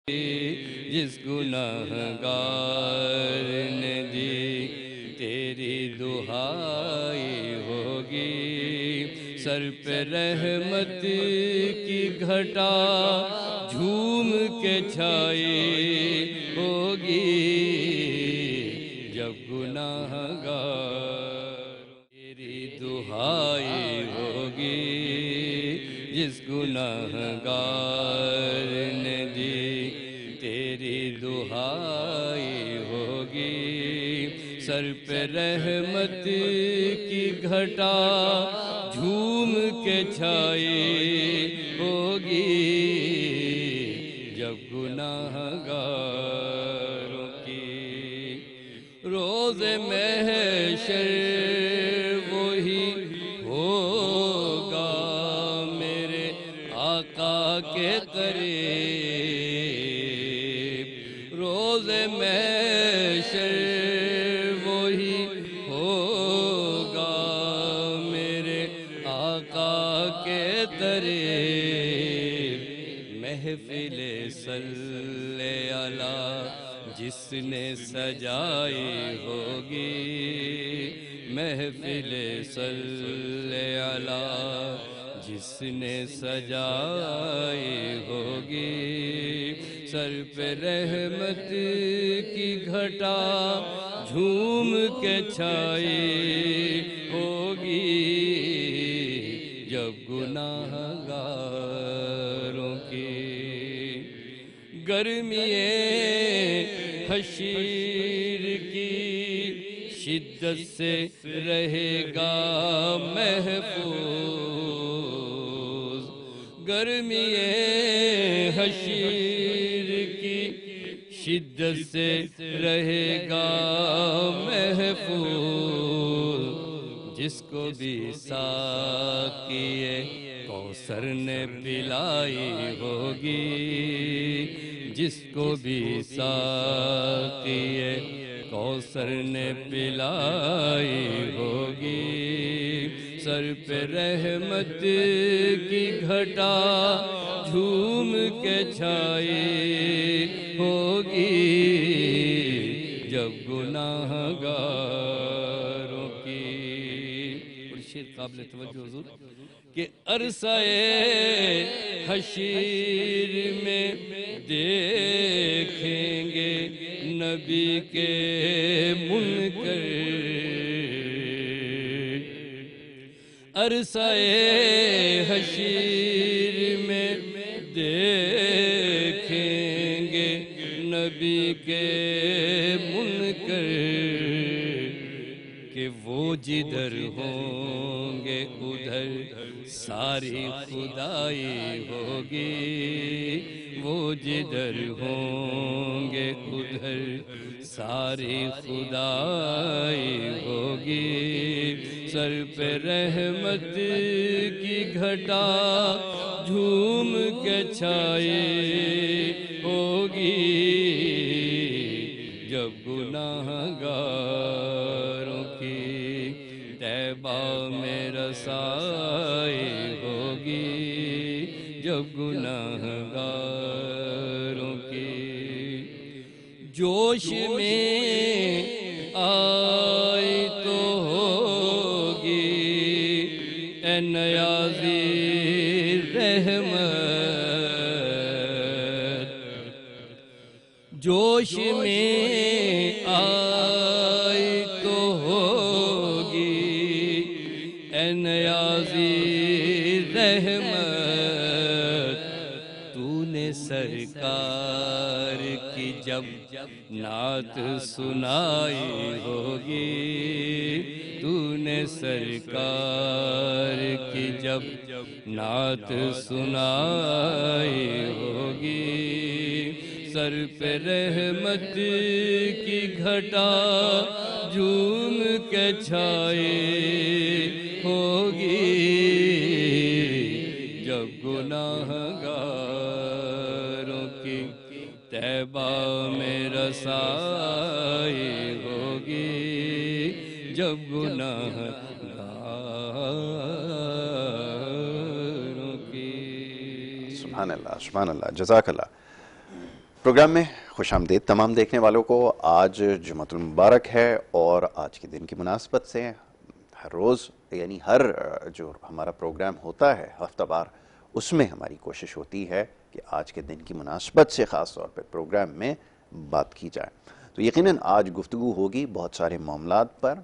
جس گناہگار نے دی تیری دہائی ہوگی، سر پہ رحمت کی گھٹا جھوم کے چھائی ہوگی، جب گناہگار تیری دہائی ہوگی، جس گناہگار نے دی تیری دہائی ہوگی، سر پہ رحمت کی گھٹا جھوم کے چھائی ہوگی، جب گناہگاروں کی روز محشر وہی ہوگا میرے آقا کے قریب، روز محشر وہی ہوگا میرے آقا کے قریب، محفل صلی علی جس نے سجائی ہوگی، محفل صلی علی جس نے سجائی ہوگی، سر پہ رحمت کی گھٹا جھوم کے چھائی ہوگی، جب گناہگاروں کی گرمی حشیر کی شدت سے رہے گا محفوظ، گرمی حشیر کی شدت سے رہے گا محفوظ، جس کو بھی ساقی کوثر نے پلائی ہوگی، جس کو بھی ساقی کوثر نے پلائی ہوگی، سر پہ رحمت کی گھٹا جھوم کے چھائی ہوگی، جب گناہگاروں کی شیر قابل توجہ حضور کہ عرصہ حشیر میں دیکھیں گے نبی کے منکر، عرصہ حشیر میں دیکھیں گے نبی کے منکر، کہ وہ جدھر ہوں گے ادھر ساری خدائی ہوگی، وہ جدھر ہوں گے ادھر ساری خدائی ہوگی، سر پہ رحمت کی گھٹا جھوم کے چھائی ہوگی، جب گناہگاروں کی طیبہ میں رسائی ہوگی، جب گناہگاروں کی جوش میں آئی تو ہوگی اے نیازی رحمت، جوش میں آئی تو ہوگی اے نیازی رحمت، تو نے سرکار کی جب نعت سنائی ہوگی، تو نے سرکار کی جب نعت سنائی ہوگی، سر پہ رحمت کی گھٹا جھوم کے چھائی ہوگی، جب گناہگاروں کی طیبہ میں رسائی ہوگی، جب گناہگاروں کی سبحان اللہ، سبحان اللہ، جزاک اللہ۔ پروگرام میں خوش آمدید تمام دیکھنے والوں کو. آج جمعۃ المبارک ہے اور آج کے دن کی مناسبت سے ہر روز یعنی ہر جو ہمارا پروگرام ہوتا ہے ہفتہ وار، اس میں ہماری کوشش ہوتی ہے کہ آج کے دن کی مناسبت سے خاص طور پہ پروگرام میں بات کی جائے. تو یقیناً آج گفتگو ہوگی بہت سارے معاملات پر،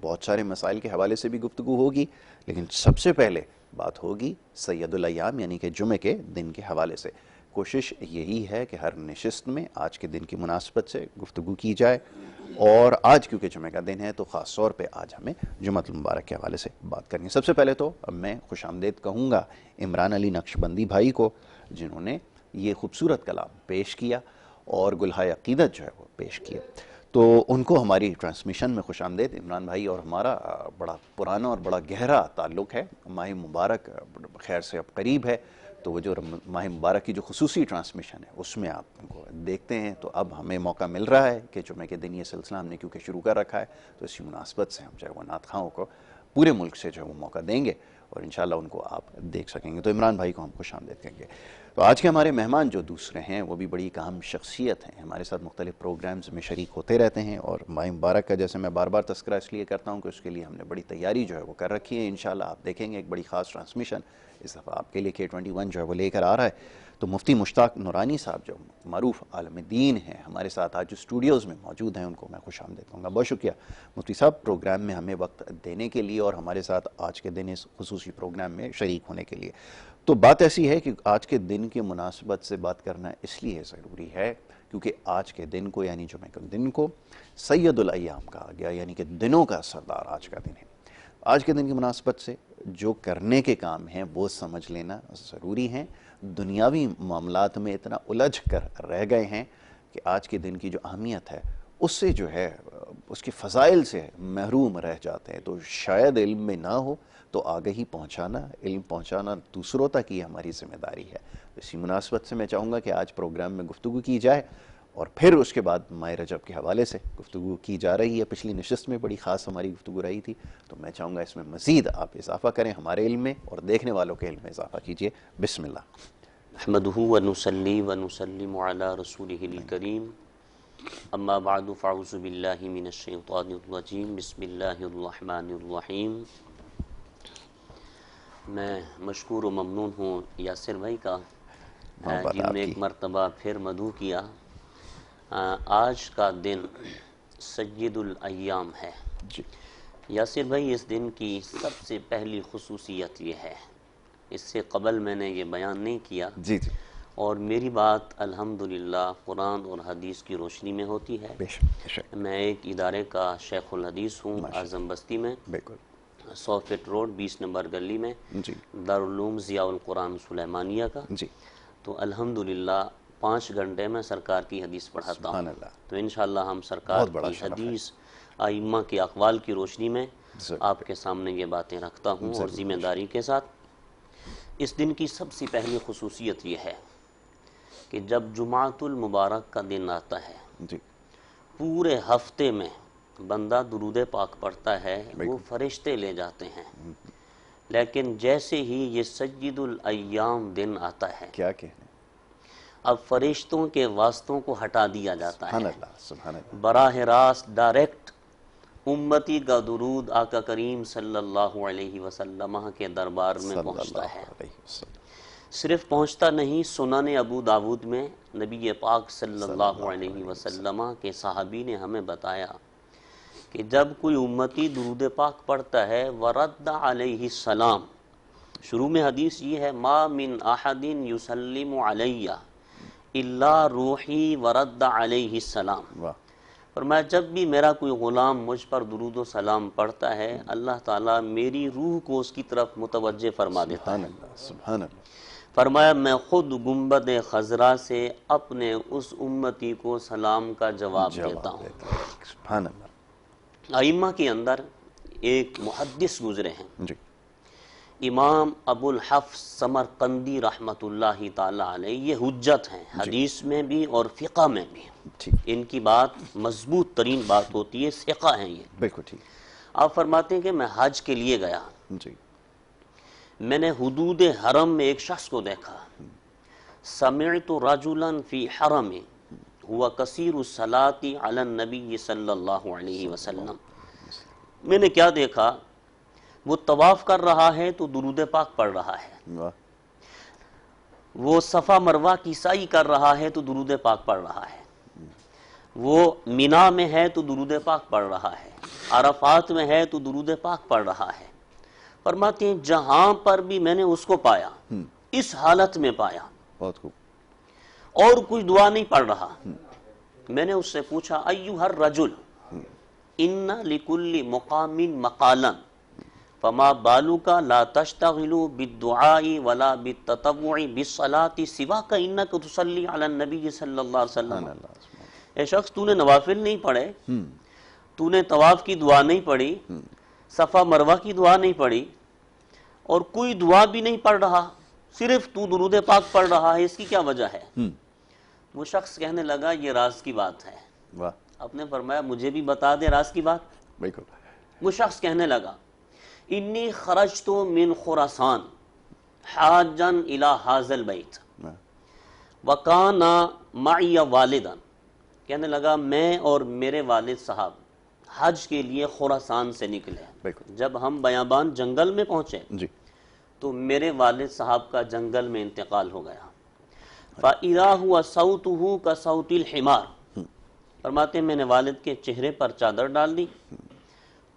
بہت سارے مسائل کے حوالے سے بھی گفتگو ہوگی، لیکن سب سے پہلے بات ہوگی سید الایام یعنی کہ جمعے کے دن کے حوالے سے. کوشش یہی ہے کہ ہر نشست میں آج کے دن کی مناسبت سے گفتگو کی جائے، اور آج کیونکہ جمعے کا دن ہے تو خاص طور پہ آج ہمیں جمعۃ المبارک کے حوالے سے بات کرنی ہے. سب سے پہلے تو میں خوش آمدید کہوں گا عمران علی نقشبندی بھائی کو، جنہوں نے یہ خوبصورت کلام پیش کیا اور گلہائے عقیدت جو ہے وہ پیش کیا. تو ان کو ہماری ٹرانسمیشن میں خوش آمدید. عمران بھائی اور ہمارا بڑا پرانا اور بڑا گہرا تعلق ہے. ماہ مبارک خیر سے اب قریب ہے، تو وہ جو ماہ مبارک کی جو خصوصی ٹرانسمیشن ہے اس میں آپ ان کو دیکھتے ہیں. تو اب ہمیں موقع مل رہا ہے کہ جمعے کے دن یہ سلسلہ ہم نے کیونکہ شروع کر رکھا ہے، تو اسی مناسبت سے ہم جو ہے وہ نعت خواہوں کو پورے ملک سے جو ہے وہ موقع دیں گے اور انشاءاللہ ان کو آپ دیکھ سکیں گے. تو عمران بھائی کو ہم خوش آمدید کہیں گے. تو آج کے ہمارے مہمان جو دوسرے ہیں وہ بھی بڑی اہم شخصیت ہیں، ہمارے ساتھ مختلف پروگرامز میں شریک ہوتے رہتے ہیں، اور ماہ مبارک کا جیسے میں بار بار تذکرہ اس لیے کرتا ہوں کہ اس کے لیے ہم نے بڑی تیاری جو ہے وہ کر رکھی ہے. انشاءاللہ آپ دیکھیں گے ایک بڑی خاص ٹرانسمیشن اس دفعہ آپ کے لیے K21 جو ہے وہ لے کر آ رہا ہے. تو مفتی مشتاق نورانی صاحب جو معروف عالم دین ہیں ہمارے ساتھ آج جو اسٹوڈیوز میں موجود ہیں، ان کو میں خوش آمدید کہوں گا. بہت شکریہ مفتی صاحب پروگرام میں ہمیں وقت دینے کے لیے اور ہمارے ساتھ آج کے دن اس خصوصی پروگرام میں شریک ہونے کے لیے. تو بات ایسی ہے کہ آج کے دن کی مناسبت سے بات کرنا اس لیے ضروری ہے کیونکہ آج کے دن کو یعنی جمعہ کے دن کو سید الایام کہا گیا، یعنی کہ دنوں کا سردار آج کا دن ہے. آج کے دن کی مناسبت سے جو کرنے کے کام ہیں وہ سمجھ لینا ضروری ہیں. دنیاوی معاملات میں اتنا الجھ کر رہ گئے ہیں کہ آج کے دن کی جو اہمیت ہے اس سے جو ہے اس کے فضائل سے محروم رہ جاتے ہیں. تو شاید علم میں نہ ہو تو آگہی پہنچانا، علم پہنچانا دوسروں تک یہ ہماری ذمہ داری ہے. اسی مناسبت سے میں چاہوں گا کہ آج پروگرام میں گفتگو کی جائے اور پھر اس کے بعد ماہ رجب کے حوالے سے گفتگو کی جا رہی ہے. پچھلی نشست میں بڑی خاص ہماری گفتگو رہی تھی، تو میں چاہوں گا اس میں مزید آپ اضافہ کریں، ہمارے علم میں اور دیکھنے والوں کے علم میں اضافہ کیجئے. بسم اللہ. نحمده ونصلي ونسلم على رسوله الكريم اما بعد فاعوذ بالله من الشیطان الرجیم بسم اللہ الرحمن الرحیم. میں مشکور و ممنون ہوں یاسر بھائی کا جنہوں نے ایک مرتبہ پھر مدعو کیا. آج کا دن سید الایام ہے. یاسر بھائی اس دن کی سب سے پہلی خصوصیت یہ ہے، اس سے قبل میں نے یہ بیان نہیں کیا جی اور میری بات الحمدللہ قرآن اور حدیث کی روشنی میں ہوتی ہے. میں ایک ادارے کا شیخ الحدیث ہوں اعظم بستی میں، 100 فٹ روڈ 20 نمبر گلی میں، دارالعلوم ضیاء القرآن سلیمانیہ کا. تو الحمدللہ 5 گھنٹے میں سرکار کی حدیث پڑھاتا ہوں. تو انشاءاللہ ہم سرکار کی حدیث ائمہ کے اقوال کی روشنی میں آپ کے سامنے یہ باتیں رکھتا ہوں اور ذمہ داری کے ساتھ. اس دن کی سب سے پہلی خصوصیت یہ ہے کہ جب جمعۃ المبارک کا دن آتا ہے پورے ہفتے میں بندہ درود پاک پڑھتا ہے، وہ فرشتے لے جاتے ہیں. لیکن جیسے ہی یہ سید الایام دن آتا ہے کیا کہنے، اب فرشتوں کے واسطوں کو ہٹا دیا جاتا ہے. براہ راست ڈائریکٹ امتی کا درود آقا کریم صلی اللہ علیہ وسلم کے دربار میں پہنچتا ہے. صرف پہنچتا نہیں، سنن ابو داود میں نبی پاک صلی اللہ علیہ وسلم کے صحابی نے ہمیں بتایا کہ جب کوئی امتی درود پاک پڑھتا ہے ورد علیہ السلام، شروع میں حدیث یہ ہے ما من احد یسلم علی الا روحی ورد علیہ السلام. فرمایا جب بھی میرا کوئی غلام مجھ پر درود و سلام پڑھتا ہے اللہ تعالیٰ میری روح کو اس کی طرف متوجہ فرما دیتا ہے. سبحان اللہ. فرمایا میں خود گنبد خضرا سے اپنے اس امتی کو سلام کا جواب دیتا ہوں. سبحان اللہ. ائمہ کے اندر ایک محدث گزرے ہیں، امام ابو الحفظ سمرقندی رحمۃ اللہ تعالی علیہ. یہ حجت ہیں حدیث میں بھی اور فقہ میں بھی. ان کی بات مضبوط ترین بات ہوتی ہے، ثقہ ہیں یہ. بالکل ٹھیک. آپ فرماتے ہیں کہ میں حج کے لیے گیا، میں نے حدود حرم میں ایک شخص کو دیکھا سمعت رجلا فی حرم ہوا کثیر الصلاۃ علی النبی صلی اللہ علیہ وسلم، میں نے کیا دیکھا، وہ طواف کر رہا ہے تو درود پاک پڑھ رہا ہے، وہ صفا مروہ کی سعی کر رہا ہے تو درود پاک پڑھ رہا ہے، وہ مینا میں ہے تو درود پاک پڑھ رہا ہے، عرفات میں ہے تو درود پاک پڑھ رہا ہے۔ فرماتے ہیں جہاں پر بھی میں نے اس کو پایا، اس حالت میں پایا، بہت خوب، اور کوئی دعا نہیں پڑھ رہا۔ میں نے اس سے پوچھا ایھا الرجل ان لکل مقام مقالا فما بالک لا تشتغل بالدعاء ولا بالتطوع بالصلاة سواک انک تصلی علی النبی صلی اللہ علیہ وسلم۔ اے شخص، تو نے نوافل نہیں پڑھے، تو نے طواف کی دعا نہیں پڑھی، صفا مروہ کی دعا نہیں پڑھی، اور کوئی دعا بھی نہیں پڑھ رہا، صرف تو درود پاک پڑھ رہا ہے، اس کی کیا وجہ ہے؟ وہ شخص کہنے لگا یہ راز کی بات ہے۔ آپ نے فرمایا مجھے بھی بتا دے راز کی بات۔ بالکل۔ وہ شخص کہنے لگا انی خرجت من خراسان حاجا الی ھذا البیت وکان معی والدا، کہنے لگا میں اور میرے والد صاحب حج کے لیے خراسان سے نکلے، جب ہم بیابان جنگل میں پہنچے تو میرے والد صاحب کا جنگل میں انتقال ہو گیا۔ فَإِذَا هُوَ صَوْتُهُ كَصَوْتِ الْحِمَارِ، فرماتے ہیں میں نے والد کے چہرے پر چادر ڈال دی،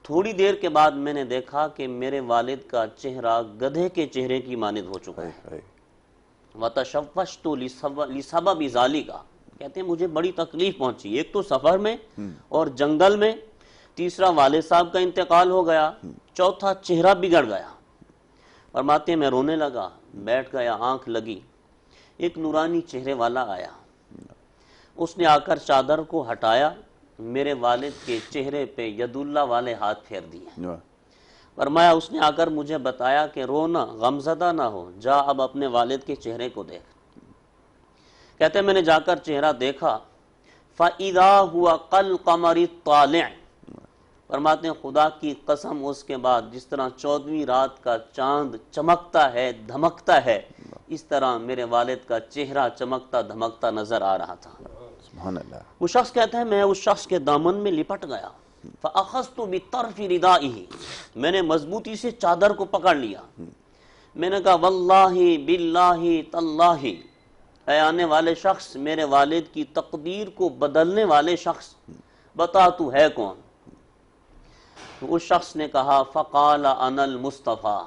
تھوڑی دیر کے بعد میں نے دیکھا کہ میرے والد کا چہرہ گدھے کے چہرے کی مانند ہو چکا ہے۔ وَتَشَوَّشْتُ لِسَبَبِ ذَلِكَ، کہتے ہیں مجھے بڑی تکلیف پہنچی، ایک تو سفر میں اور جنگل میں، تیسرا والد صاحب کا انتقال ہو گیا، چوتھا چہرہ بگڑ گیا۔ فرماتے ہیں میں رونے لگا، بیٹھ گیا، آنکھ لگی، ایک نورانی چہرے والا آیا، اس نے آ کر چادر کو ہٹایا، میرے والد کے چہرے پہ ید اللہ والے ہاتھ پھیر دیے۔ فرمایا اس نے آ کر مجھے بتایا کہ رونا، غمزدہ نہ ہو، جا اب اپنے والد کے چہرے کو دیکھ۔ کہتے ہیں میں نے جا کر چہرہ دیکھا، فَإِذَا هُوَ كَالْقَمَرِ الطَّالِعِ، فرماتے ہیں خدا کی قسم اس کے بعد جس طرح 14ویں رات کا چاند چمکتا ہے دھمکتا ہے، اس طرح میرے والد کا چہرہ چمکتا دھمکتا نظر آ رہا تھا۔ سبحان اللہ۔ وہ شخص کہتا ہے میں اس شخص کے دامن میں لپٹ گیا، فَأَخَذْتُ بِطَرْفِ رِدَائِهِ، میں نے مضبوطی سے چادر کو پکڑ لیا، میں نے کہا واللہ باللہ تاللہ، اے آنے والے شخص، میرے والد کی تقدیر کو بدلنے والے شخص، بتا تو ہے کون؟ تو اس شخص نے کہا فقال انا المصطفیٰ،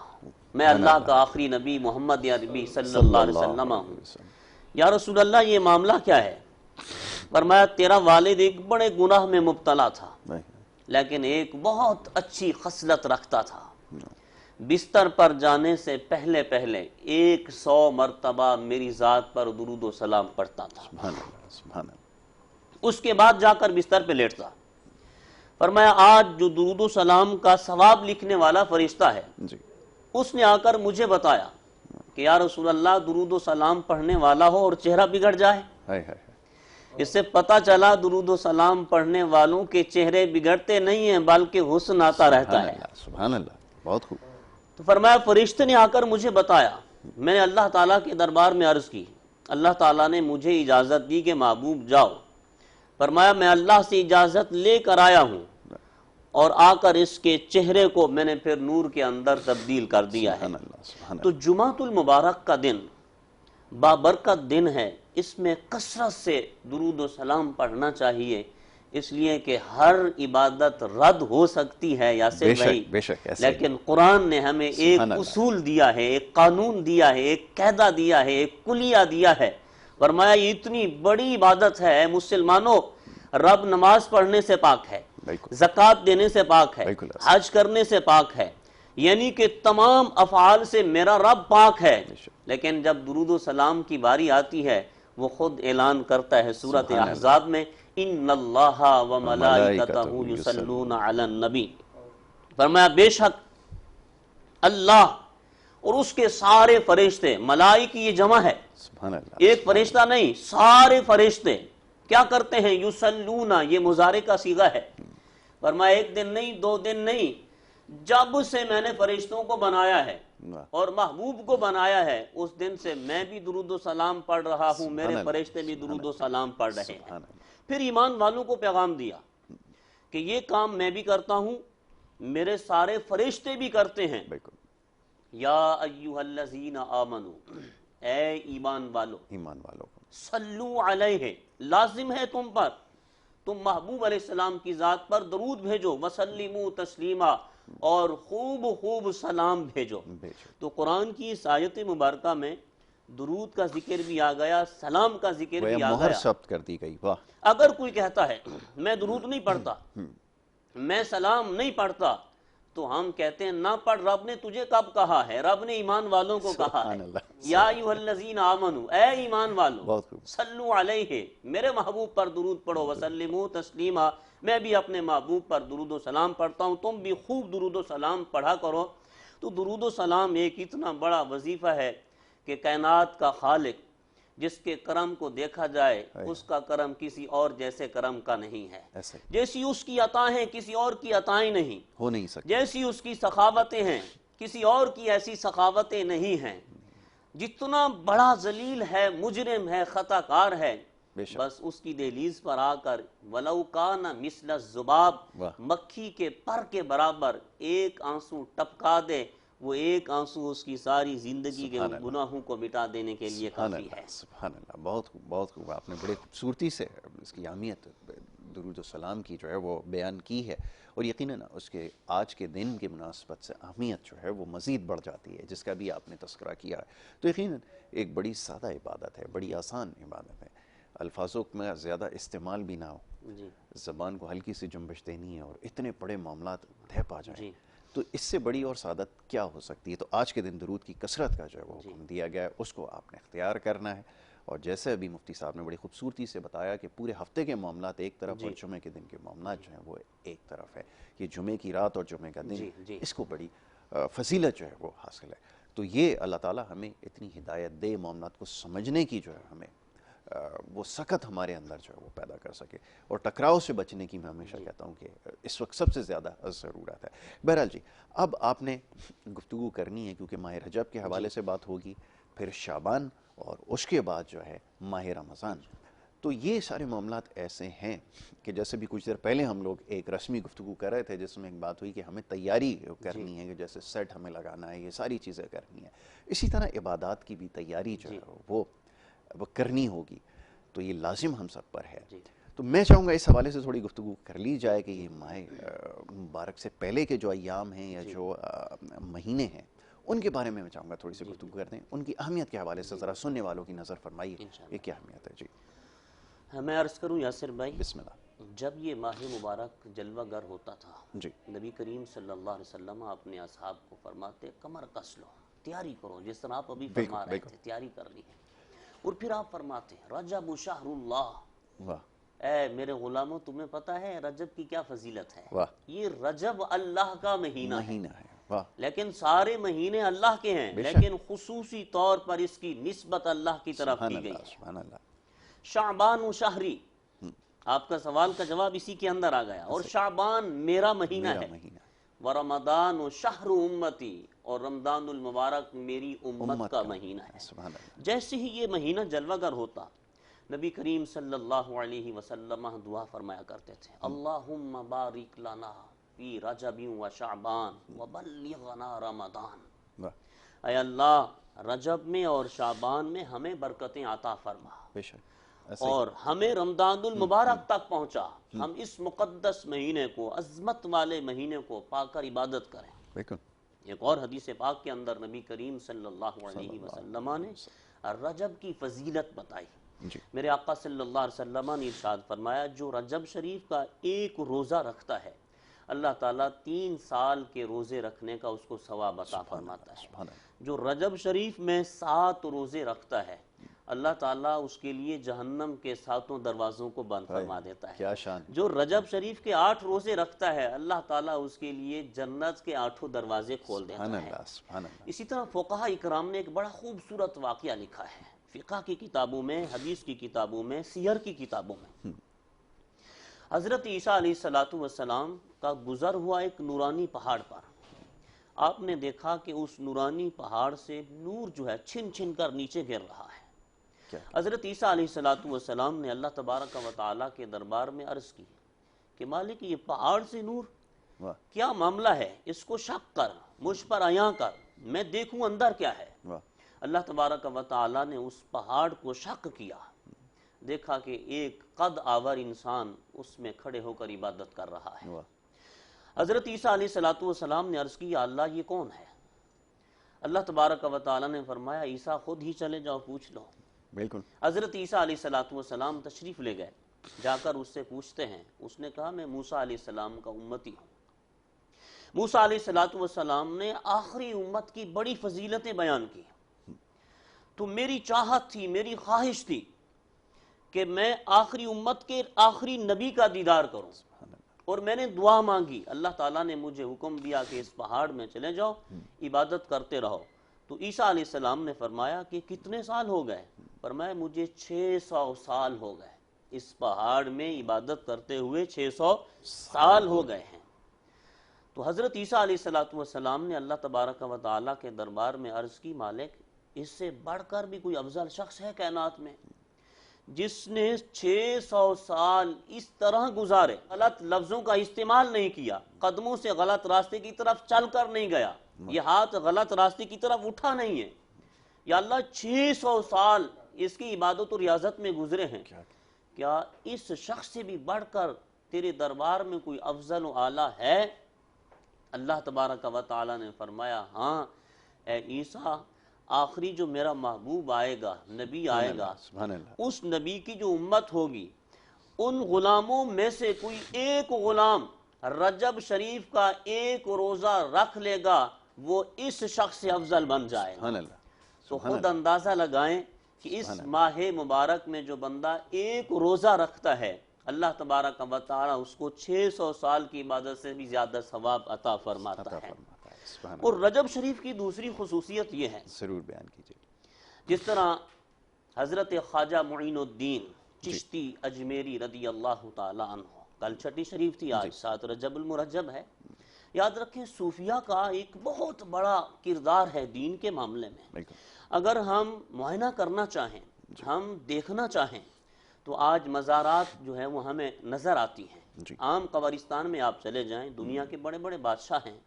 میں اللہ کا آخری نبی محمد عربی صلی اللہ علیہ وسلم ہوں۔ یا رسول اللہ یہ معاملہ کیا ہے؟ فرمایا تیرا والد ایک بڑے گناہ میں مبتلا تھا، لیکن ایک بہت اچھی خصلت رکھتا تھا، بستر پر جانے سے پہلے 100 مرتبہ میری ذات پر درود و سلام پڑھتا تھا، سبحان اللہ، سبحان اللہ۔ اس کے بعد جا کر بستر پہ لیٹتا۔ فرمایا آج جو درود و سلام کا ثواب لکھنے والا فرشتہ ہے، اس نے آ کر مجھے بتایا کہ یا رسول اللہ درود و سلام پڑھنے والا ہو اور چہرہ بگڑ جائے۔ اس سے پتہ چلا درود و سلام پڑھنے والوں کے چہرے بگڑتے نہیں ہیں بلکہ حسن آتا رہتا ہے۔ سبحان اللہ، بہت خوب۔ تو فرمایا فرشتے نے آ کر مجھے بتایا، میں نے اللہ تعالیٰ کے دربار میں عرض کی، اللہ تعالیٰ نے مجھے اجازت دی کہ محبوب جاؤ۔ فرمایا میں اللہ سے اجازت لے کر آیا ہوں، اور آ کر اس کے چہرے کو میں نے پھر نور کے اندر تبدیل کر دیا ہے۔ تو جمعۃ المبارک کا دن بابرکت دن ہے، اس میں کثرت سے درود و سلام پڑھنا چاہیے، اس لیے کہ ہر عبادت رد ہو سکتی ہے یاسر بھائی، لیکن قرآن نے ہمیں ایک اصول دیا ہے، ایک قانون دیا ہے، ایک قاعدہ دیا ہے، ایک کلیہ دیا ہے۔ فرمایا یہ اتنی بڑی عبادت ہے مسلمانوں، رب نماز پڑھنے سے پاک ہے، زکوٰۃ دینے سے پاک ہے، حج کرنے سے پاک ہے، یعنی کہ تمام افعال سے میرا رب پاک ہے، لیکن جب درود و سلام کی باری آتی ہے وہ خود اعلان کرتا ہے سورۃ احزاب میں ان اللہ و ملائکتہ یصلون علی النبی، فرمایا بے شک اللہ اور اس کے سارے فرشتے، ملائک یہ جمع ہے، ایک فرشتہ نہیں، سارے فرشتے کیا کرتے ہیں؟ یصلون، یہ مضارع کا صیغہ ہے۔ فرمایا ایک دن نہیں، 2 دن نہیں، جب سے میں نے فرشتوں کو بنایا ہے اور محبوب کو بنایا ہے اس دن سے میں بھی درود و سلام پڑھ رہا ہوں، میرے فرشتے بھی درود و سلام پڑھ رہے ہیں۔ پھر ایمان والوں کو پیغام دیا کہ یہ کام میں بھی کرتا ہوں، میرے سارے فرشتے بھی کرتے ہیں۔ یا ایھا الذین آمنو، اے ایمان والو، صلو علیہ، لازم ہے تم پر، تم محبوب علیہ السلام کی ذات پر درود بھیجو، وسلموا تسلیما، اور خوب خوب سلام بھیجو۔ تو قرآن کی اس آیت مبارکہ میں درود کا ذکر بھی آ گیا، سلام کا ذکر بھی آ مہر گیا۔ ثبت کر دی گئی۔ واہ! اگر کوئی کہتا ہے میں درود نہیں پڑھتا، میں سلام نہیں پڑھتا، تو ہم کہتے ہیں نہ پڑھ، رب نے تجھے کب کہا ہے؟ رب نے ایمان والوں کو کہا ہے، یا ایھا الذین آمنو، اے ایمان والو، صلو علیہ، میرے محبوب پر درود پڑھو، وسلموا تسلیما، میں بھی اپنے محبوب پر درود و سلام پڑھتا ہوں، تم بھی خوب درود و سلام پڑھا کرو۔ تو درود و سلام ایک اتنا بڑا وظیفہ ہے کہ کائنات کا خالق جس کے کرم کو دیکھا جائے اس کا کرم کسی اور جیسے کرم کا نہیں ہے، جیسی اس کی عطائیں ہیں کسی اور کی عطائیں نہیں ہو نہیں سکتی، جیسی اس کی سخاوتیں ہیں کسی اور کی ایسی سخاوتیں نہیں ہیں۔ جتنا بڑا ذلیل ہے، مجرم ہے، خطا کار ہے، بس اس کی دہلیز پر آ کر وَلَوْ كَانَ مِثْلَ الذُّبَابِ، مکھی کے پر کے برابر ایک آنسو ٹپکا دے، وہ ایک آنسو اس کی ساری زندگی کے گناہوں کو مٹا دینے کے لیے کافی ہے۔ سبحان اللہ، بہت خوب، بہت خوب، آپ نے بڑے خوبصورتی سے اس کی اہمیت درود و سلام کی جو ہے وہ بیان کی ہے، اور یقیناً اس کے آج کے دن کی مناسبت سے اہمیت جو ہے وہ مزید بڑھ جاتی ہے، جس کا بھی آپ نے تذکرہ کیا ہے۔ تو یقیناً ایک بڑی سادہ عبادت ہے، بڑی آسان عبادت ہے، الفاظوں میں زیادہ استعمال بھی نہ ہو، زبان کو ہلکی سی جنبش دینی ہے اور اتنے بڑے معاملات طے پا جائیں، تو اس سے بڑی اور سعادت کیا ہو سکتی ہے؟ تو آج کے دن درود کی کثرت کا جو ہے وہ حکم دیا گیا ہے، اس کو آپ نے اختیار کرنا ہے، اور جیسے ابھی مفتی صاحب نے بڑی خوبصورتی سے بتایا کہ پورے ہفتے کے معاملات ایک طرف اور جمعے کے دن کے معاملات جو ہیں وہ ایک طرف ہے، یہ جمعے کی رات اور جمعے کا دن، اس کو بڑی فضیلت جو ہے وہ حاصل ہے۔ تو یہ اللہ تعالیٰ ہمیں اتنی ہدایت دے، معاملات کو سمجھنے کی جو ہے ہمیں وہ سخت ہمارے اندر جو ہے وہ پیدا کر سکے، اور ٹکراؤ سے بچنے کی میں ہمیشہ کہتا ہوں کہ اس وقت سب سے زیادہ ضرورت ہے۔ بہرحال جی، اب آپ نے گفتگو کرنی ہے کیونکہ ماہ رجب کے حوالے سے بات ہوگی، پھر شعبان، اور اس کے بعد جو ہے ماہ رمضان۔ تو یہ سارے معاملات ایسے ہیں کہ جیسے بھی کچھ دیر پہلے ہم لوگ ایک رسمی گفتگو کر رہے تھے جس میں ایک بات ہوئی کہ ہمیں تیاری کرنی ہے، کہ جیسے سیٹ ہمیں لگانا ہے، یہ ساری چیزیں کرنی ہے، اسی طرح عبادات کی بھی تیاری جو ہے وہ کرنی ہوگی، تو یہ لازم ہم سب پر ہے۔ تو میں چاہوں گا اس حوالے سے تھوڑی گفتگو کر لی جائے کہ یہ ماہ مبارک سے پہلے کے جو ایام ہیں یا جو مہینے ہیں ان کے بارے میں چاہوں گا تھوڑی سی گفتگو کر دیں، ان کی اہمیت کے حوالے سے ذرا سننے والوں کی نظر فرمائیے، یہ کیا اہمیت ہے؟ جی میں عرض کروں یاسر بھائی، بسم اللہ۔ جب یہ ماہ مبارک جلوہ گر ہوتا تھا، نبی کریم صلی اللہ علیہ وسلم اپنے اصحاب کو فرماتے کمر کس لو، تیاری کرو، جس طرح آپ ابھی فرما رہے تھے تیاری کرنی ہے، اور پھر آپ فرماتے رجب شہر اللہ، اے میرے غلاموں تمہیں پتہ ہے رجب کی کیا فضیلت ہے؟ یہ رجب اللہ کا مہینہ ہے، لیکن سارے مہینے اللہ کے ہیں، لیکن خصوصی طور پر اس کی نسبت اللہ کی طرف کی گئی ہے۔ شعبان و شہری، آپ کا سوال کا جواب اسی کے اندر آ گیا، اور شعبان میرا مہینہ ہے، ورمضان و شہر امتی، اور رمضان المبارک میری امت کا مہینہ ہے۔ جیسے ہی یہ مہینہ جلوہ گر ہوتا، نبی کریم صلی اللہ علیہ وسلم دعا فرمایا کرتے تھے، اللہم بارک لنا فی رجب و شعبان وبلغنا رمضان، اے اللہ رجب میں اور شعبان میں ہمیں برکتیں عطا فرما، اور ہمیں رمضان المبارک تک پہنچا، ہم اس مقدس مہینے کو، عظمت والے مہینے کو پا کر عبادت کریں۔ ایک اور حدیث پاک کے اندر نبی کریم صلی اللہ علیہ وسلم نے رجب کی فضیلت بتائی۔ میرے آقا صلی اللہ علیہ وسلم نے ارشاد فرمایا، جو رجب شریف کا ایک روزہ رکھتا ہے اللہ تعالیٰ 3 سال کے روزے رکھنے کا اس کو ثواب عطا فرماتا ہے۔ جو رجب شریف میں 7 روزے رکھتا ہے اللہ تعالیٰ اس کے لیے جہنم کے 7 دروازوں کو بند فرما دیتا ہے۔ جو رجب شریف کے 8 روزے رکھتا ہے اللہ تعالیٰ اس کے لیے جنت کے 8 دروازے کھول دیتا ہے۔ اسی طرح فقہاء اکرام نے ایک بڑا خوبصورت واقعہ لکھا ہے، فقہ کی کتابوں میں، حدیث کی کتابوں میں، سیر کی کتابوں میں۔ حضرت عیسیٰ علیہ السلام کا گزر ہوا ایک نورانی پہاڑ پر، آپ نے دیکھا کہ اس نورانی پہاڑ سے نور جو ہے چھن چھن کر نیچے گر رہا ہے۔ حضرت عیسیٰ علیہ السلام نے اللہ تبارک و تعالیٰ کے دربار میں عرض کی کہ مالک یہ پہاڑ سے نور کیا معاملہ ہے، اس کو شک کر، مجھ پر عیاں کر، میں دیکھوں اندر کیا ہے۔ اللہ تبارک و تعالیٰ نے اس پہاڑ کو شق کیا، دیکھا کہ ایک قد آور انسان اس میں کھڑے ہو کر عبادت کر رہا ہے۔ حضرت عیسیٰ علیہ السلام نے عرض کیا اللہ یہ کون ہے؟ اللہ تبارک و تعالیٰ نے فرمایا عیسیٰ خود ہی چلے جاؤ پوچھ لو۔ بالکل حضرت عیسیٰ علیہ السلام تشریف لے گئے، جا کر اس سے پوچھتے ہیں، اس نے کہا میں موسیٰ علیہ السلام کا امتی ہوں۔ موسیٰ علیہ السلام نے آخری امت کی بڑی فضیلتیں بیان کی، تو میری چاہت تھی، میری خواہش تھی کہ میں آخری امت کے آخری نبی کا دیدار کروں، اور میں نے دعا مانگی، اللہ تعالیٰ نے مجھے حکم دیا کہ اس پہاڑ میں چلے جاؤ، عبادت کرتے رہو۔ تو عیسیٰ علیہ السلام نے فرمایا کہ کتنے سال ہو گئے؟ فرمایا مجھے 600 سال ہو گئے، اس پہاڑ میں عبادت کرتے ہوئے 600 سال ہو گئے ہیں۔ تو حضرت عیسیٰ علیہ السلام نے اللہ تبارک و تعالیٰ کے دربار میں عرض کی مالک اس سے بڑھ کر بھی کوئی افضل شخص ہے کائنات میں جس نے 600 سال اس طرح گزارے، غلط لفظوں کا استعمال نہیں کیا، قدموں سے غلط راستے کی طرف چل کر نہیں گیا، یہ ہاتھ غلط راستے کی طرف اٹھا نہیں ہے۔ یا اللہ 600 سال اس کی عبادت و ریاضت میں گزرے ہیں، کیا اس شخص سے بھی بڑھ کر تیرے دربار میں کوئی افضل و اعلیٰ ہے؟ اللہ تبارک و تعالیٰ نے فرمایا ہاں اے عیسیٰ، آخری جو میرا محبوب آئے گا، نبی آئے گا، اس نبی کی جو امت ہوگی ان غلاموں میں سے کوئی ایک غلام رجب شریف کا ایک روزہ رکھ لے گا، وہ اس شخص سے افضل بن جائے گا۔ تو خود اندازہ لگائیں کہ اس ماہ مبارک میں جو بندہ ایک روزہ رکھتا ہے اللہ تبارک و تعالیٰ اس کو 600 سال کی عبادت سے بھی زیادہ ثواب عطا فرماتا ہے۔ اور رجب شریف کی دوسری خصوصیت یہ ہے، ضرور بیان کیجئے، جس طرح حضرت خواجہ معین الدین چشتی اجمیری رضی اللہ تعالی عنہ، کل چھٹی شریف تھی، آج 7 رجب المرجب ہے۔ یاد رکھیں صوفیہ کا ایک بہت بڑا کردار ہے دین کے معاملے میں۔ اگر ہم معائنہ کرنا چاہیں، ہم دیکھنا چاہیں تو آج مزارات جو ہے وہ ہمیں نظر آتی ہیں۔ عام قبرستان میں آپ چلے جائیں، دنیا کے بڑے بڑے بادشاہ ہیں،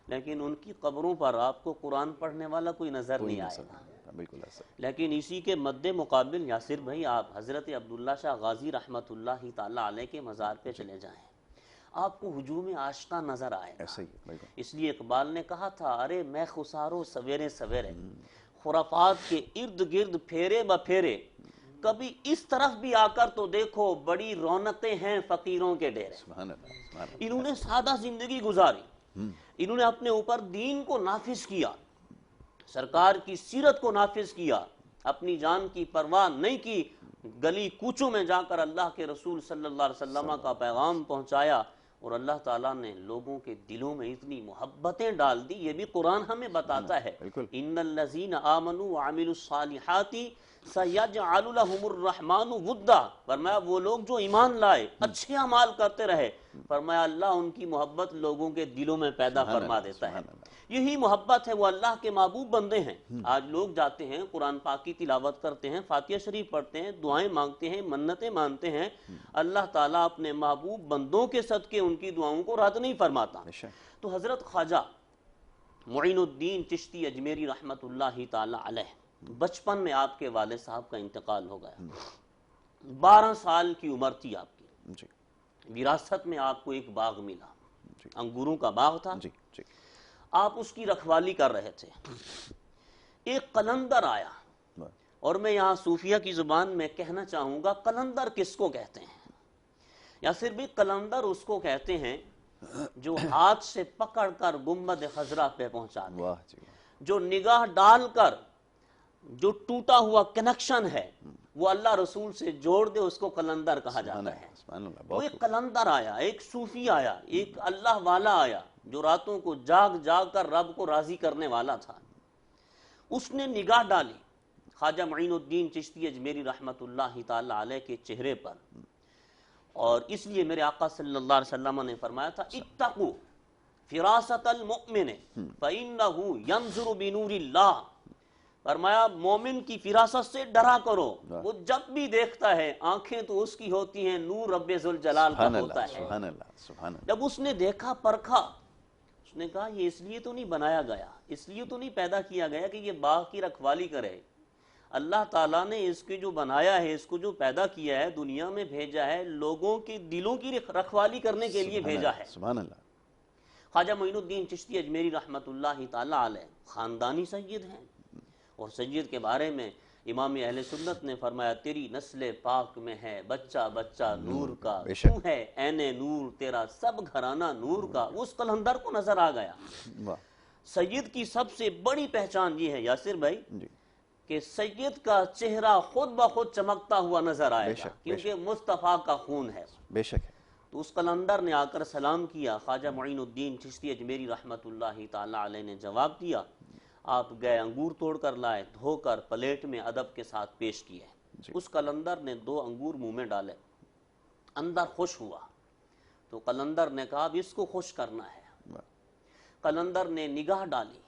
لیکن ان کی قبروں پر آپ کو قرآن پڑھنے والا کوئی نظر نہیں آئے گا۔ لیکن اسی کے مد مقابل یاسر بھائی آپ حضرت عبداللہ شاہ غازی رحمۃ اللہ تعالی علیہ کے مزار پہ چلے جائیں، آپ کو ہجوم عاشقاں نظر آئے گا۔ اس لیے اقبال نے کہا تھا ارے میں خسارو سویرے سویرے، خرافات کے ارد گرد پھیرے بپھیرے، کبھی اس طرف بھی آ کر تو دیکھو بڑی رونقیں ہیں فقیروں کے ڈیرے۔ انہوں نے سادہ زندگی گزاری، انہوں نے اپنے اوپر دین کو نافذ کیا، سرکار کی سیرت کو نافذ کیا، اپنی جان کی پرواہ نہیں کی، گلی کوچوں میں جا کر اللہ کے رسول صلی اللہ علیہ وسلم کا پیغام پہنچایا، اور اللہ تعالیٰ نے لوگوں کے دلوں میں اتنی محبتیں ڈال دی۔ یہ بھی قرآن ہمیں بتاتا ہے ان الذین آمنوا وعملوا الصالحات سیجعل لهم الرحمن ودا، فرمایا وہ لوگ جو ایمان لائے، اچھے اعمال کرتے رہے، فرمایا اللہ ان کی محبت لوگوں کے دلوں میں پیدا فرما دیتا ہے۔ یہی محبت ہے، وہ اللہ کے محبوب بندے ہیں۔ آج لوگ جاتے ہیں قرآن پاک کی تلاوت کرتے ہیں، فاتحہ شریف پڑھتے ہیں، دعائیں مانگتے ہیں، منتیں مانتے ہیں، اللہ تعالیٰ اپنے محبوب بندوں کے صدقے ان کی دعاؤں کو رد نہیں فرماتا۔ تو حضرت خواجہ معین الدین چشتی اجمیری رحمۃ اللہ تعالی علیہ، بچپن میں آپ کے والد صاحب کا انتقال ہو گیا، 12 سال کی عمر تھی آپ کی، وراثت میں آپ کو ایک باغ ملا، انگوروں کا باغ تھا، آپ اس کی رکھوالی کر رہے تھے، ایک قلندر آیا، اور میں یہاں صوفیہ کی زبان میں کہنا چاہوں گا قلندر کس کو کہتے ہیں؟ یا پھر بھی قلندر اس کو کہتے ہیں جو ہاتھ سے پکڑ کر گنبد خضرا پہ پہنچا دے، جو نگاہ ڈال کر جو ٹوٹا ہوا کنیکشن ہے وہ اللہ رسول سے جوڑ دے، اس کو قلندر کہا جاتا ہے۔ وہ ایک قلندر آیا، ایک صوفی آیا، ایک اللہ والا آیا جو راتوں کو جاگ جاگ کر رب کو راضی کرنے والا تھا۔ اس نے نگاہ ڈالی خواجہ معین الدین چشتی اجمیری رحمۃ اللہ تعالی علیہ کے چہرے پر، اور اس لیے میرے آقا صلی اللہ علیہ وسلم نے فرمایا تھا اتقو فراست المؤمن فإنه ينظر بنور اللہ، فرمایا مومن کی فراست سے ڈرا کرو، وہ جب بھی دیکھتا ہے آنکھیں تو اس کی ہوتی ہیں نور رب ذوالجلال کا ہوتا ہے۔ سبحان اللہ سبحان اللہ۔ جب اس نے دیکھا پرکھا، اس نے کہا یہ اس لیے تو نہیں بنایا گیا، اس لیے تو نہیں پیدا کیا گیا کہ یہ باغ کی رکھوالی کرے، اللہ تعالیٰ نے اس کے جو بنایا ہے، اس کو جو پیدا کیا ہے، دنیا میں بھیجا ہے، لوگوں کے دلوں کی رکھوالی کرنے کے لیے بھیجا ہے۔ سبحان اللہ۔ خواجہ معین الدین چشتی اجمیری رحمۃ اللہ تعالیٰ علیہ خاندانی سید ہیں، اور سید کے بارے میں امام اہل سنت نے فرمایا تیری نسل پاک میں ہے بچہ بچہ نور کا، تو ہے عین نور تیرا سب گھرانہ نور کا۔ اس قلندر کو نظر آ گیا۔ سید کی سب سے بڑی پہچان یہ ہے یاسر بھائی کہ سید کا چہرہ خود بخود چمکتا ہوا نظر آئے گا، کیونکہ مصطفیٰ کا خون ہے۔ بے شک ہے۔ تو اس قلندر نے آ کر سلام کیا، خواجہ معین الدین چشتی اجمیری رحمۃ اللہ تعالی علیہ نے جواب دیا، آپ گئے انگور توڑ کر لائے، دھو کر پلیٹ میں ادب کے ساتھ پیش کیے۔ اس قلندر نے 2 انگور منہ میں ڈالے، اندر خوش ہوا، تو قلندر نے کہا اب اس کو خوش کرنا ہے۔ قلندر نے نگاہ ڈالی،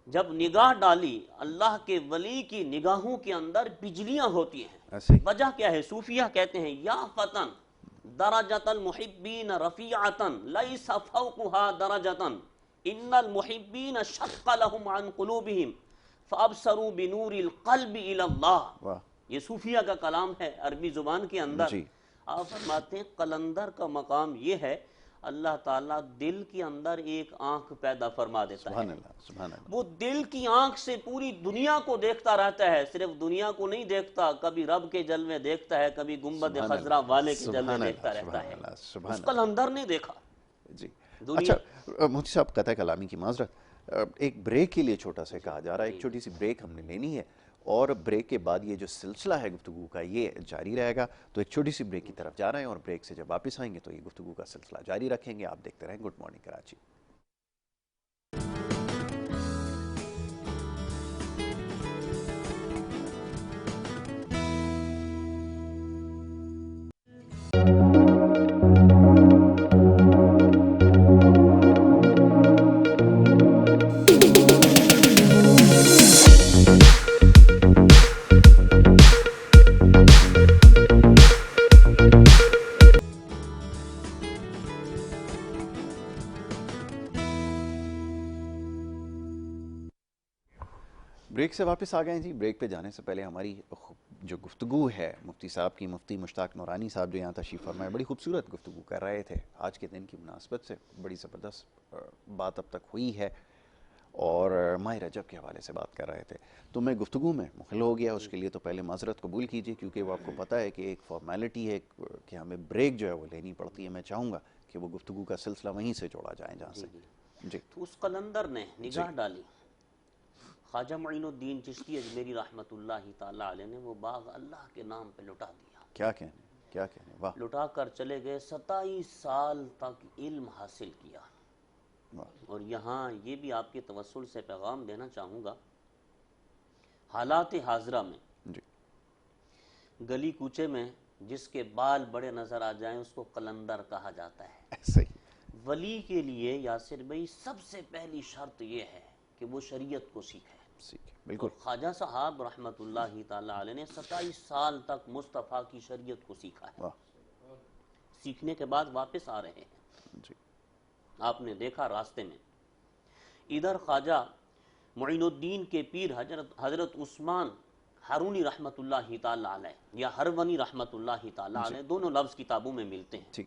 جب نگاہ ڈالی اللہ کے ولی کی نگاہوں کے اندر بجلیاں ہوتی ہیں۔ وجہ کیا ہے؟ صوفیہ کہتے ہیں یا فتن درجۃ المحبین رفیعۃ لیس فوقها درجۃ ان المحبین شق لهم عن قلوبهم فابصروا بنور القلب الى اللہ۔ یہ صوفیہ کا کلام ہے عربی زبان کے اندر۔ آپ فرماتے ہیں قلندر کا مقام یہ ہے اللہ تعالیٰ دل کے اندر ایک آنکھ پیدا فرما دیتا ہے، سبحان اللہ۔ وہ دل کی آنکھ سے پوری دنیا کو دیکھتا رہتا ہے، صرف دنیا کو نہیں دیکھتا، کبھی رب کے جلوے دیکھتا ہے، کبھی گنبد خضرا والے کے جلوے دیکھتا رہتا ہے۔ اس قلندر نے دیکھا۔ جی اچھا مفتی صاحب، قطع کلامی کی معذرت، ایک بریک کے لیے چھوٹا سا کہا جا رہا ہے، ایک چھوٹی سی بریک ہم نے لینی ہے، اور بریک کے بعد یہ جو سلسلہ ہے گفتگو کا یہ جاری رہے گا۔ تو ایک چھوٹی سی بریک کی طرف جا رہے ہیں، اور بریک سے جب واپس آئیں گے تو یہ گفتگو کا سلسلہ جاری رکھیں گے۔ آپ دیکھتے رہیں گڈ مارننگ کراچی۔ بریک سے واپس آ گئے ہیں جی۔ بریک پہ جانے سے پہلے ہماری جو گفتگو ہے مفتی صاحب کی، مفتی مشتاق نورانی صاحب جو یہاں تشریف فرمائے، بڑی خوبصورت گفتگو کر رہے تھے آج کے دن کی مناسبت سے، بڑی زبردست بات اب تک ہوئی ہے، اور ماہ رجب کے حوالے سے بات کر رہے تھے۔ تو میں گفتگو میں مخل ہو گیا، اس کے لیے تو پہلے معذرت قبول کیجیے، کیونکہ وہ آپ کو پتہ ہے کہ ایک فارمیلٹی ہے کہ ہمیں بریک جو ہے وہ لینی پڑتی ہے۔ میں چاہوں گا کہ وہ گفتگو کا سلسلہ وہیں سے جوڑا جائے جہاں سے۔ جی تو اس قلندر نے نگاہ ڈالی، خواجہ معین الدین چشتی اجمیری رحمۃ اللہ تعالی علیہ نے وہ باغ اللہ کے نام پہ لٹا دیا۔ کیا کہنے، واہ۔ لٹا کر چلے گئے، 27 سال تک علم حاصل کیا۔ اور یہاں یہ بھی آپ کے توسل سے پیغام دینا چاہوں گا، حالات حاضرہ میں گلی کوچے میں جس کے بال بڑے نظر آ جائیں اس کو قلندر کہا جاتا ہے۔ ولی کے لیے یاسر بھائی سب سے پہلی شرط یہ ہے کہ وہ شریعت کو سیکھے۔ بالکل، خواجہ صاحب رحمت اللہ تعالی علیہ نے 27 سال تک مصطفیٰ کی شریعت کو سیکھا ہے۔ سیکھنے کے بعد واپس آ رہے ہیں، آپ نے دیکھا راستے میں ادھر خواجہ معین الدین کے پیر حضرت عثمان ہارونی رحمت اللہ تعالی علیہ یا ہرونی رحمت اللہ تعالی علیہ، دونوں لفظ کتابوں میں ملتے ہیں۔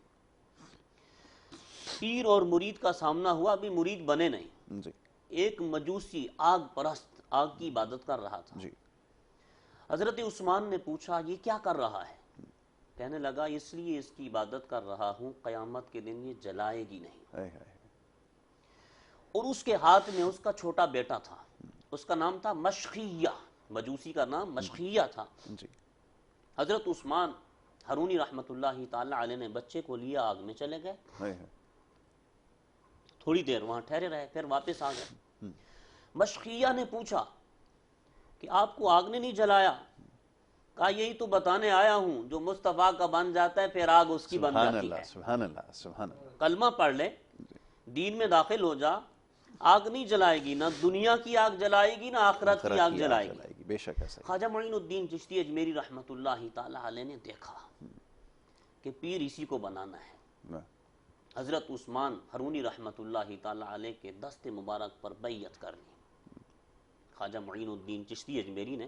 پیر اور مرید کا سامنا ہوا، ابھی مرید بنے نہیں۔ ایک مجوسی آگ پرست آگ کی عبادت کر رہا تھا۔ حضرت عثمان نے پوچھا یہ کیا کر رہا ہے؟ کہنے لگا اس لیے اس کی عبادت کر رہا ہوں قیامت کے دن یہ جلائے گی نہیں۔ اور اس کے ہاتھ میں اس کا چھوٹا بیٹا تھا، اس کا نام تھا مشخیہ، مجوسی کا نام مشخیہ تھا۔ حضرت عثمان ہارونی رحمت اللہ تعالی علیہ نے بچے کو لیا، آگ میں چلے گئے، تھوڑی دیر وہاں ٹھہرے رہے، پھر واپس آ گئے۔ مشخیہ نے پوچھا کہ آپ کو آگ نے نہیں جلایا؟ کہا یہی تو بتانے آیا ہوں، جو مصطفیٰ کا بن جاتا ہے پھر آگ اس کی بن جاتی ہے۔ سبحان اللہ، سبحان اللہ۔ کلمہ پڑھ لے دین میں داخل ہو جا، آگ نہیں جلائے گی، نہ دنیا کی آگ جلائے گی، نہ آخرت کی آگ جلائے گی۔ بے شک ایسا ہی۔ خواجہ معین الدین چشتی اجمیری رحمۃ اللہ تعالی علیہ نے دیکھا کہ پیر اسی کو بنانا ہے۔ حضرت عثمان ہرونی رحمۃ اللہ تعالی علیہ کے دست مبارک پر بیعت کر لی۔ خواجہ معین الدین چشتی اجمیری نے،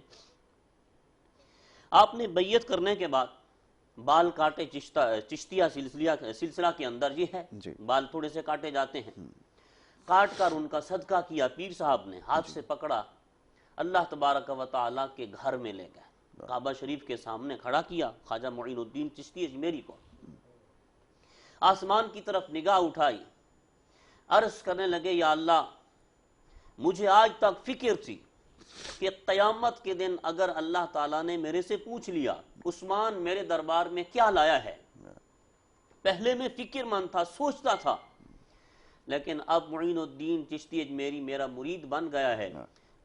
آپ نے بیعت کرنے کے بعد بال کاٹے، چشتیہ سلسلہ کے اندر یہ ہے، بال تھوڑے سے کاٹے جاتے ہیں، کاٹ کر ان کا صدقہ کیا۔ پیر صاحب نے ہاتھ سے پکڑا، اللہ تبارک و تعالیٰ کے گھر میں لے گئے، کعبہ شریف کے سامنے کھڑا کیا خواجہ معین الدین چشتی اجمیری کو، آسمان کی طرف نگاہ اٹھائی، عرض کرنے لگے یا اللہ مجھے آج تک فکر تھی کہ قیامت کے دن اگر اللہ تعالیٰ نے میرے سے پوچھ لیا عثمان میرے دربار میں کیا لایا ہے، پہلے میں فکر مند تھا، سوچتا تھا، لیکن اب معین الدین چشتی اجمیری میرا مرید بن گیا ہے،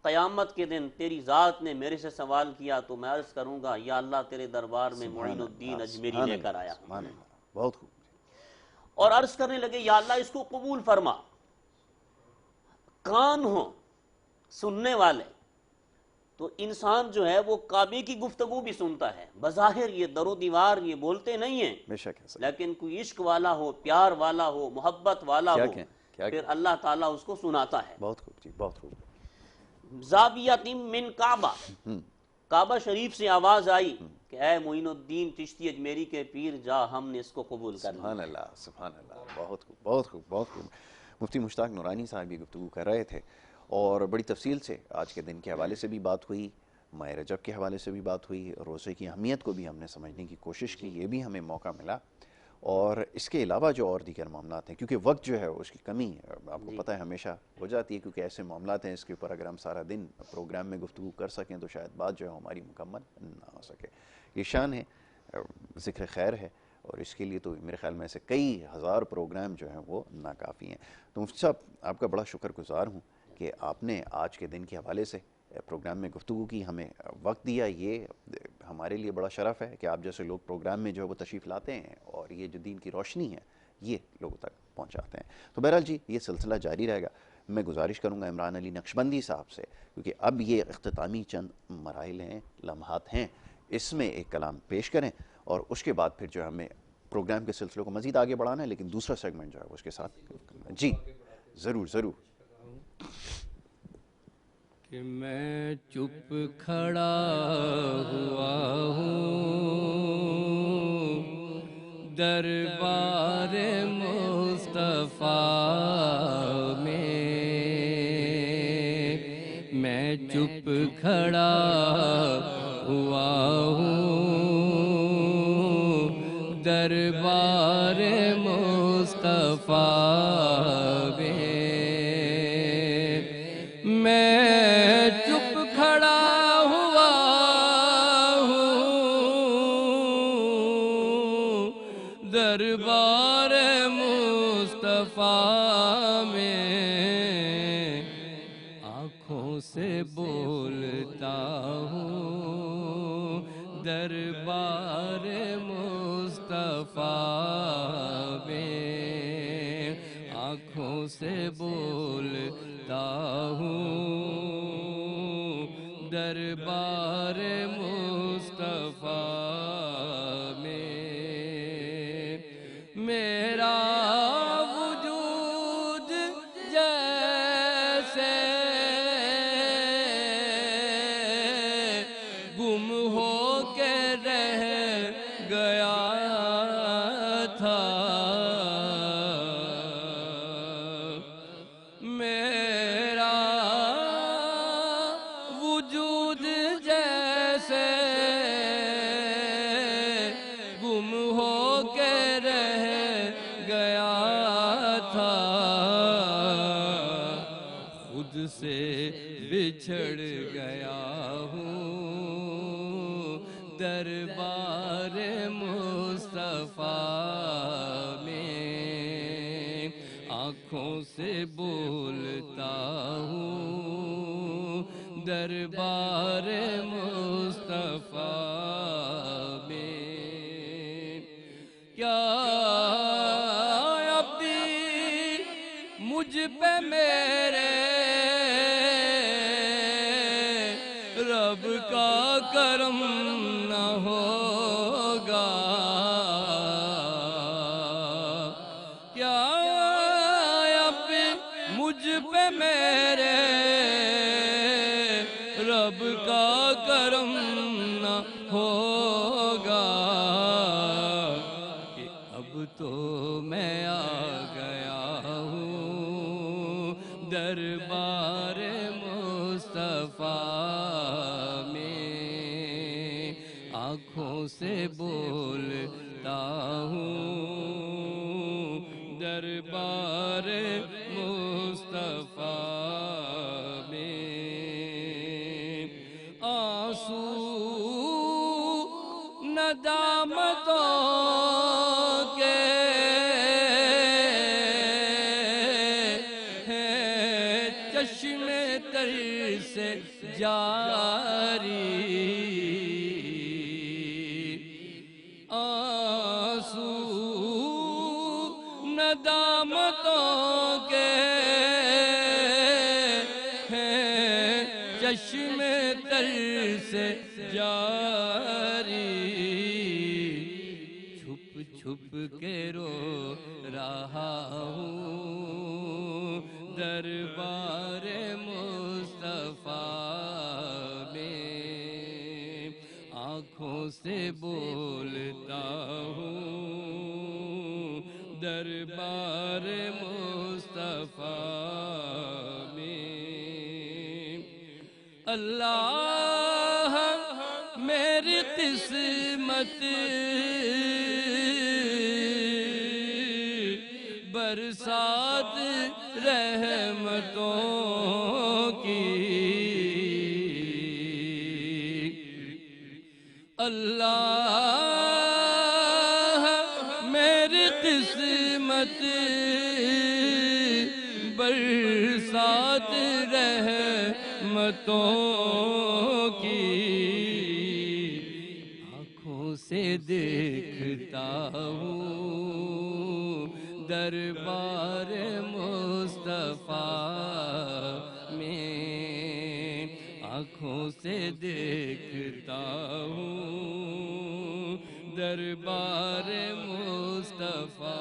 قیامت کے دن تیری ذات نے میرے سے سوال کیا تو میں عرض کروں گا یا اللہ تیرے دربار میں معین الدین اجمیری لے کر آیا ہوں۔ بہت خوب۔ اور عرض کرنے لگے یا اللہ اس کو قبول فرما، کان ہو سننے والے، تو انسان جو ہے وہ کعبے کی گفتگو بھی سنتا ہے، بظاہر یہ در و دیوار یہ بولتے نہیں ہیں، لیکن کوئی عشق والا ہو، پیار والا ہو، محبت والا ہو، پھر اللہ تعالیٰ اس کو سناتا ہے۔ بہت خوب جی، بہت خوب۔ زاویۃ من کعبہ، کعبہ شریف سے آواز آئی کہ اے معین الدین چشتی اجمیری کے پیر جا، ہم نے اس کو قبول کر لیا۔ سبحان اللہ، سبحان اللہ، بہت خوب، بہت خوب، بہت خوب۔ مفتی مشتاق نورانی صاحب یہ گفتگو کر رہے تھے اور بڑی تفصیل سے آج کے دن کے حوالے سے بھی بات ہوئی، ماہ رجب کے حوالے سے بھی بات ہوئی، روزے کی اہمیت کو بھی ہم نے سمجھنے کی کوشش کی، یہ بھی ہمیں موقع ملا، اور اس کے علاوہ جو اور دیگر معاملات ہیں، کیونکہ وقت جو ہے اس کی کمی آپ کو پتہ ہے ہمیشہ ہو جاتی ہے، کیونکہ ایسے معاملات ہیں اس کے اوپر اگر ہم سارا دن پروگرام میں گفتگو کر سکیں تو شاید بات جو ہے ہماری مکمل نہ ہو سکے۔ یہ شان ہے، ذکر خیر ہے، اور اس کے لیے تو میرے خیال میں ایسے کئی ہزار پروگرام جو ہیں وہ ناکافی ہیں۔ تو مفتی صاحب آپ کا بڑا شکر گزار ہوں کہ آپ نے آج کے دن کے حوالے سے پروگرام میں گفتگو کی، ہمیں وقت دیا، یہ ہمارے لیے بڑا شرف ہے کہ آپ جیسے لوگ پروگرام میں جو ہے وہ تشریف لاتے ہیں اور یہ جو دین کی روشنی ہے یہ لوگوں تک پہنچاتے ہیں۔ تو بہرحال جی یہ سلسلہ جاری رہے گا۔ میں گزارش کروں گا عمران علی نقشبندی صاحب سے، کیونکہ اب یہ اختتامی چند مراحل ہیں، لمحات ہیں، اس میں ایک کلام پیش کریں اور اس کے بعد پھر جو ہمیں پروگرام کے سلسلے کو مزید آگے بڑھانا ہے، لیکن دوسرا سیگمنٹ جو ہے اس کے ساتھ جی ضرور ضرور۔ کہ میں چپ کھڑا ہوا ہوں دربار مصطفیٰ میں چپ کھڑا ہوا ہوں دربار مصطفیٰ میں چپ کھڑا ہوا ہوں دربار مصطفیٰ میں، آنکھوں سے بولتا ہوں دربار مصطفیٰ میں، آنکھوں سے بولتا ہوں دربار مصطفیٰ میں، میرا وجود جیسے گم ہو کے رہ گیا تھا، میرا وجود جیسے گم ہو کے رہ گیا تھا، خود سے بچھڑ گیا ہوں دربار مصطفیٰ میں، آنکھوں سے بولتا ہوں دربار مصطفیٰ میں، کیا ابھی رب کا کرم نہ ہوگا کیا اب مجھ پہ میرے رب کا کرم نہ ہوگا کہ اب تو میں آ گیا ہوں دربار مصطفیٰ میں آنکھوں سے بولتا ہوں دربار مصطفیٰ میں آنسو ندامتوں کے چشم تر سے جاری آنسو ندامتوں کے چشم تر سے جاری چھپ چھپ کے رو رہا ہوں دربار مصطفیٰ میں آنکھوں سے بولتا ہوں دربار مصطفیٰ میں اللہ میری قسمت برسات رحمتوں کی اللہ میری قسمت برسات رحمتوں کی آنکھوں سے دیکھتا ہوں دربار مصطفیٰ میں آنکھوں سے دیکھتا ہوں دربار مصطفیٰ